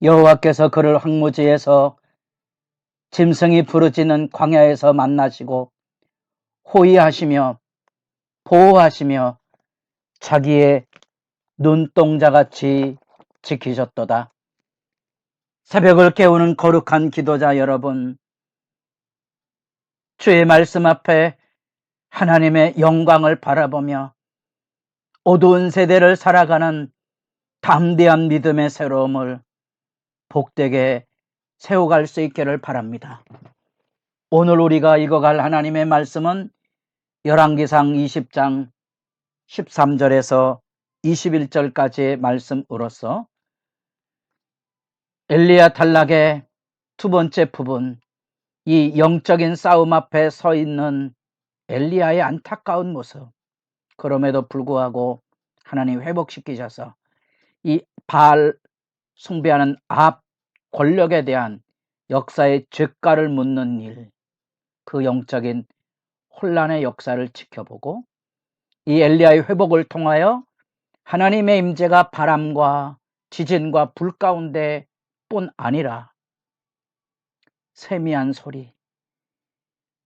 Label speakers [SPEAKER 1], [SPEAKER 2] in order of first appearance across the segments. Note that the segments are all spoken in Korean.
[SPEAKER 1] 여호와께서 그를 황무지에서 짐승이 부르짖는 광야에서 만나시고 호위하시며 보호하시며 자기의 눈동자같이 지키셨도다. 새벽을 깨우는 거룩한 기도자 여러분, 주의 말씀 앞에 하나님의 영광을 바라보며 어두운 세대를 살아가는 담대한 믿음의 새로움을 복되게 세워갈 수 있기를 바랍니다. 오늘 우리가 읽어갈 하나님의 말씀은 열왕기상 20장 13절에서 21절까지의 말씀으로서 엘리야 탈락의 두 번째 부분, 이 영적인 싸움 앞에 서 있는 엘리야의 안타까운 모습, 그럼에도 불구하고 하나님 회복시키셔서 이 바알 숭배하는 아합 권력에 대한 역사의 죄가를 묻는 일, 그 영적인 혼란의 역사를 지켜보고 이 엘리야의 회복을 통하여 하나님의 임재가 바람과 지진과 불 가운데 뿐 아니라 세미한 소리,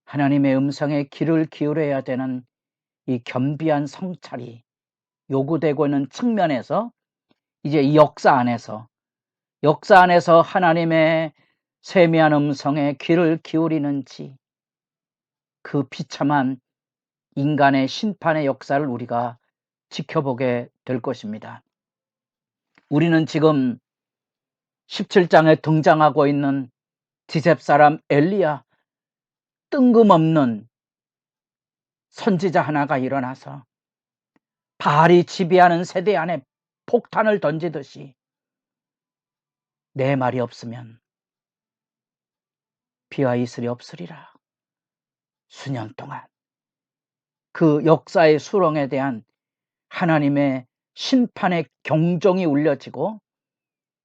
[SPEAKER 1] 하나님의 음성에 귀를 기울여야 되는 이 겸비한 성찰이 요구되고 있는 측면에서 이제 이 역사 안에서 하나님의 세미한 음성에 귀를 기울이는지, 그 비참한 인간의 심판의 역사를 우리가 지켜보게 될 것입니다. 우리는 지금 17장에 등장하고 있는 디셉 사람 엘리야, 뜬금없는 선지자 하나가 일어나서 바알이 지배하는 세대 안에 폭탄을 던지듯이 내 말이 없으면 비와 이슬이 없으리라. 수년 동안 그 역사의 수렁에 대한 하나님의 심판의 경종이 울려지고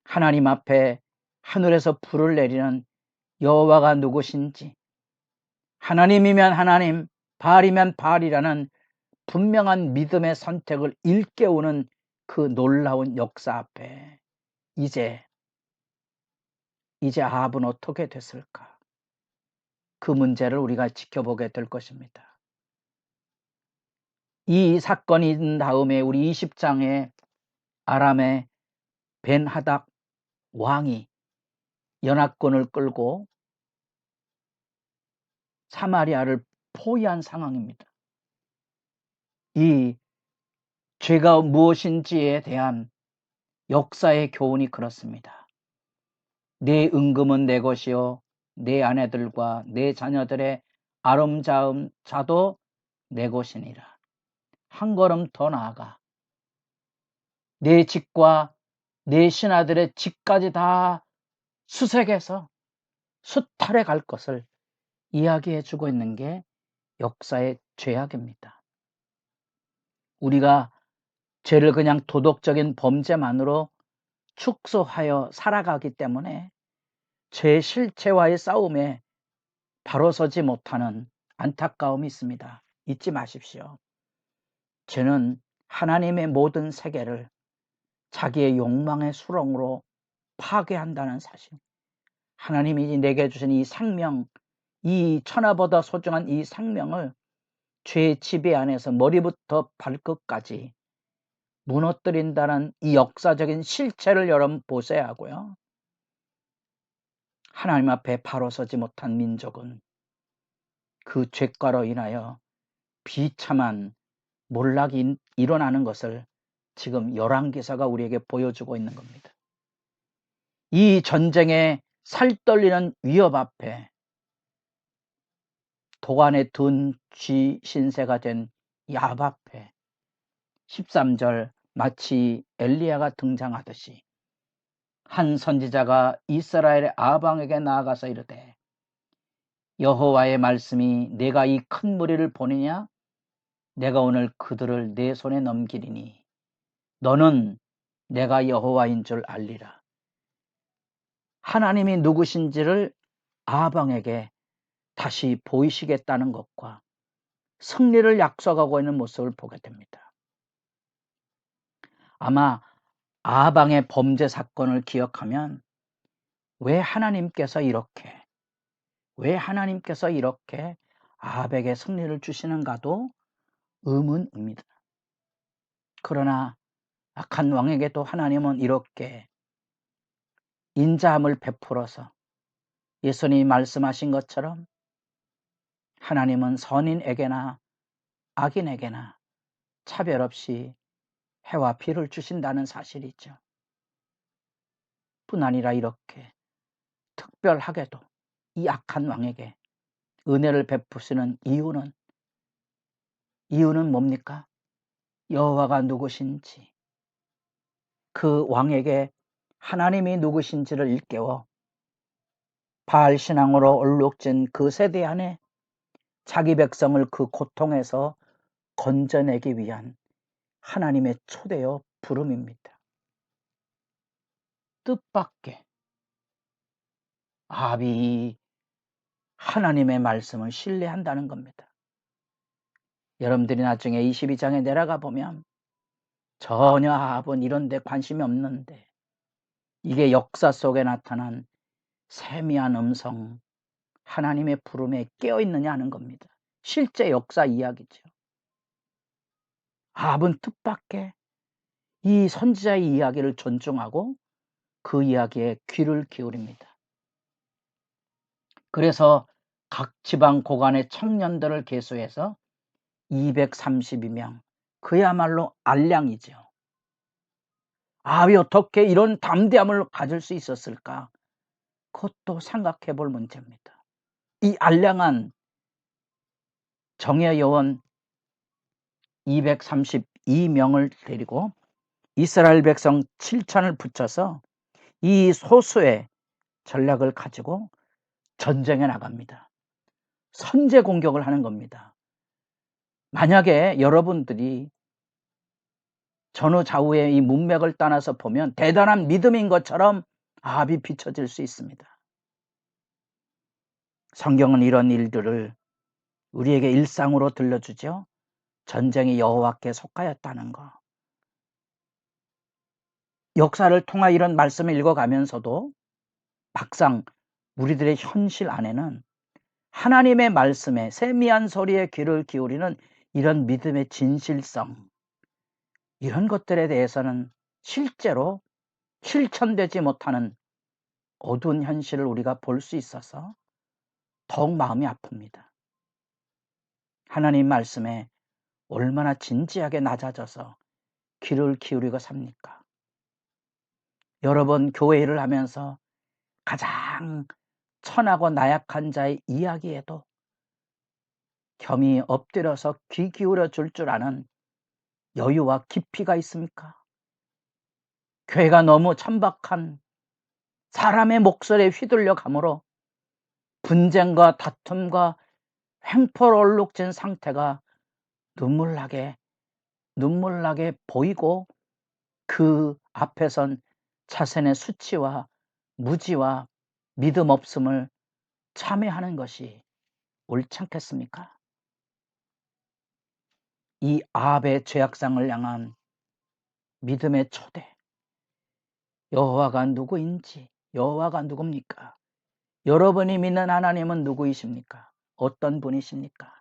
[SPEAKER 1] 하나님 앞에 하늘에서 불을 내리는 여호와가 누구신지, 하나님이면 하나님, 바알이면 바알이라는 분명한 믿음의 선택을 일깨우는 그 놀라운 역사 앞에 이제 아합은 어떻게 됐을까? 그 문제를 우리가 지켜보게 될 것입니다. 이 사건이 있은 다음에 우리 20장에 아람의 벤하닥 왕이 연합군을 끌고 사마리아를 포위한 상황입니다. 이 죄가 무엇인지에 대한 역사의 교훈이 그렇습니다. 내 은금은 내 것이요 내 아내들과 내 자녀들의 아름다운 자도 내 것이니라. 한 걸음 더 나아가 내 집과 내 신하들의 집까지 다 수색해서 수탈해 갈 것을 이야기해 주고 있는 게 역사의 죄악입니다. 우리가 죄를 그냥 도덕적인 범죄만으로 축소하여 살아가기 때문에 죄 실체와의 싸움에 바로 서지 못하는 안타까움이 있습니다. 잊지 마십시오. 죄는 하나님의 모든 세계를 자기의 욕망의 수렁으로 파괴한다는 사실. 하나님이 내게 주신 이 생명, 이 천하보다 소중한 이 생명을 죄의 지배 안에서 머리부터 발끝까지 무너뜨린다는 이 역사적인 실체를 여러분 보셔야 하고요. 하나님 앞에 바로 서지 못한 민족은 그 죄가로 인하여 비참한 몰락이 일어나는 것을 지금 열왕기사가 우리에게 보여주고 있는 겁니다. 이 전쟁에 살떨리는 위협 앞에 도안에 든 쥐 신세가 된 야합 앞에 13절 마치 엘리야가 등장하듯이 한 선지자가 이스라엘의 아방에게 나아가서 이르되 여호와의 말씀이 내가 이 큰 무리를 보느냐? 내가 오늘 그들을 내 손에 넘기리니 너는 내가 여호와인 줄 알리라. 하나님이 누구신지를 아방에게 다시 보이시겠다는 것과 승리를 약속하고 있는 모습을 보게 됩니다. 아마 아방의 범죄 사건을 기억하면 왜 하나님께서 이렇게 아합에게 승리를 주시는가도 의문입니다. 그러나 악한 왕에게도 하나님은 이렇게 인자함을 베풀어서 예수님이 말씀하신 것처럼 하나님은 선인에게나 악인에게나 차별 없이 해와 비를 주신다는 사실이죠. 뿐 아니라 이렇게 특별하게도 이 악한 왕에게 은혜를 베푸시는 이유는 뭡니까? 여호와가 누구신지, 그 왕에게 하나님이 누구신지를 일깨워 바알 신앙으로 얼룩진 그 세대 안에 자기 백성을 그 고통에서 건져내기 위한 하나님의 초대요 부름입니다. 뜻밖의 아합이 하나님의 말씀을 신뢰한다는 겁니다. 여러분들이 나중에 22장에 내려가 보면 전혀 아합은 이런 데 관심이 없는데 이게 역사 속에 나타난 세미한 음성, 하나님의 부름에 깨어있느냐 하는 겁니다. 실제 역사 이야기죠. 아합은 뜻밖의 이 선지자의 이야기를 존중하고 그 이야기에 귀를 기울입니다. 그래서 각 지방 고관의 청년들을 계수해서 232명, 그야말로 알량이죠. 아합이 어떻게 이런 담대함을 가질 수 있었을까? 그것도 생각해 볼 문제입니다. 이 알량한 정예 요원 232명을 데리고 이스라엘 백성 7천을 붙여서 이 소수의 전략을 가지고 전쟁에 나갑니다. 선제 공격을 하는 겁니다. 만약에 여러분들이 전후 좌우의 이 문맥을 따라서 보면 대단한 믿음인 것처럼 아합이 비춰질 수 있습니다. 성경은 이런 일들을 우리에게 일상으로 들려주죠. 전쟁이 여호와께 속하였다는 거. 역사를 통해 이런 말씀을 읽어가면서도 막상 우리들의 현실 안에는 하나님의 말씀에 세미한 소리에 귀를 기울이는 이런 믿음의 진실성, 이런 것들에 대해서는 실제로 실천되지 못하는 어두운 현실을 우리가 볼 수 있어서 더욱 마음이 아픕니다. 하나님 말씀에 얼마나 진지하게 낮아져서 귀를 기울이고 삽니까? 여러 번 교회 일을 하면서 가장 천하고 나약한 자의 이야기에도 겸이 엎드려서 귀 기울여 줄 아는 여유와 깊이가 있습니까? 교회가 너무 천박한 사람의 목소리에 휘둘려 가므로 분쟁과 다툼과 횡포로 얼룩진 상태가 눈물나게 보이고 그 앞에선 자신의 수치와 무지와 믿음 없음을 참회하는 것이 옳지 않겠습니까? 이 아합의 죄악상을 향한 믿음의 초대, 여호와가 누구인지, 여호와가 누굽니까? 여러분이 믿는 하나님은 누구이십니까? 어떤 분이십니까?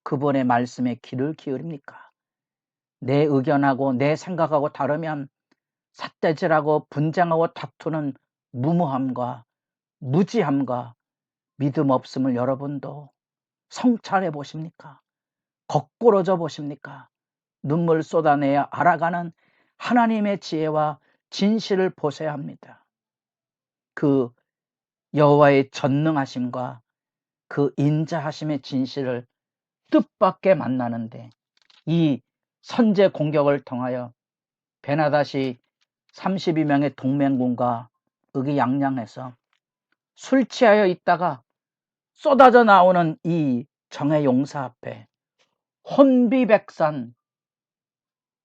[SPEAKER 1] 그분의 말씀에 귀를 기울입니까? 내 의견하고 내 생각하고 다르면 삿대질하고 분쟁하고 다투는 무모함과 무지함과 믿음 없음을 여러분도 성찰해 보십니까? 거꾸러져 보십니까? 눈물 쏟아내야 알아가는 하나님의 지혜와 진실을 보셔야 합니다. 그 여호와의 전능하심과 그 인자하심의 진실을 뜻밖의 만나는데 이 선제 공격을 통하여 베나닷이 32명의 동맹군과 의기양양해서 술 취하여 있다가 쏟아져 나오는 이 정의 용사 앞에 혼비백산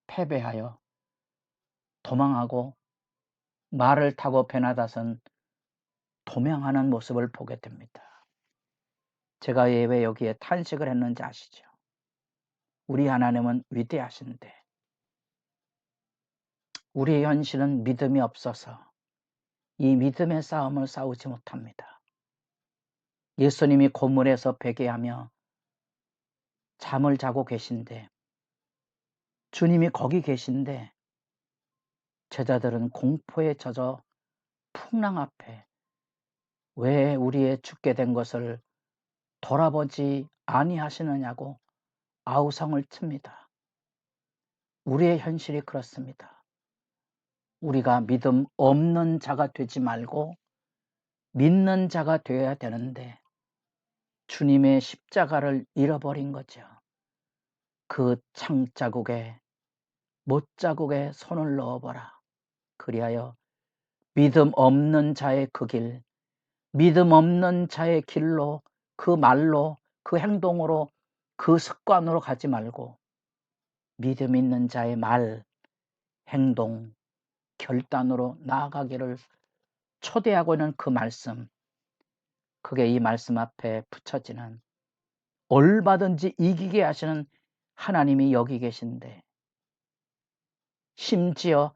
[SPEAKER 1] 패배하여 도망하고 말을 타고 베나닷은 도망하는 모습을 보게 됩니다. 제가 왜 여기에 탄식을 했는지 아시죠? 우리 하나님은 위대하신데 우리의 현실은 믿음이 없어서 이 믿음의 싸움을 싸우지 못합니다. 예수님이 고문에서 베개하며 잠을 자고 계신데, 주님이 거기 계신데 제자들은 공포에 젖어 풍랑 앞에 왜 우리의 죽게 된 것을 돌아보지 아니하시느냐고 아우성을 칩니다. 우리의 현실이 그렇습니다. 우리가 믿음 없는 자가 되지 말고 믿는 자가 되어야 되는데 주님의 십자가를 잃어버린 거죠. 그 창자국에 못자국에 손을 넣어보라. 그리하여 믿음 없는 자의 그 길, 믿음 없는 자의 길로, 그 말로, 그 행동으로, 그 습관으로 가지 말고 믿음 있는 자의 말, 행동, 결단으로 나아가기를 초대하고 있는 그 말씀, 그게 이 말씀 앞에 붙여지는 얼마든지 이기게 하시는 하나님이 여기 계신데, 심지어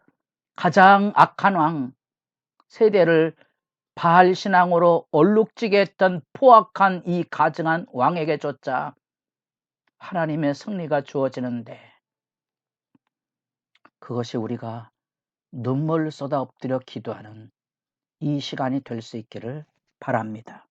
[SPEAKER 1] 가장 악한 왕 세대를 바알 신앙으로 얼룩지게 했던 포악한 이 가증한 왕에게조차 하나님의 승리가 주어지는데, 그것이 우리가 눈물 쏟아 엎드려 기도하는 이 시간이 될 수 있기를 바랍니다.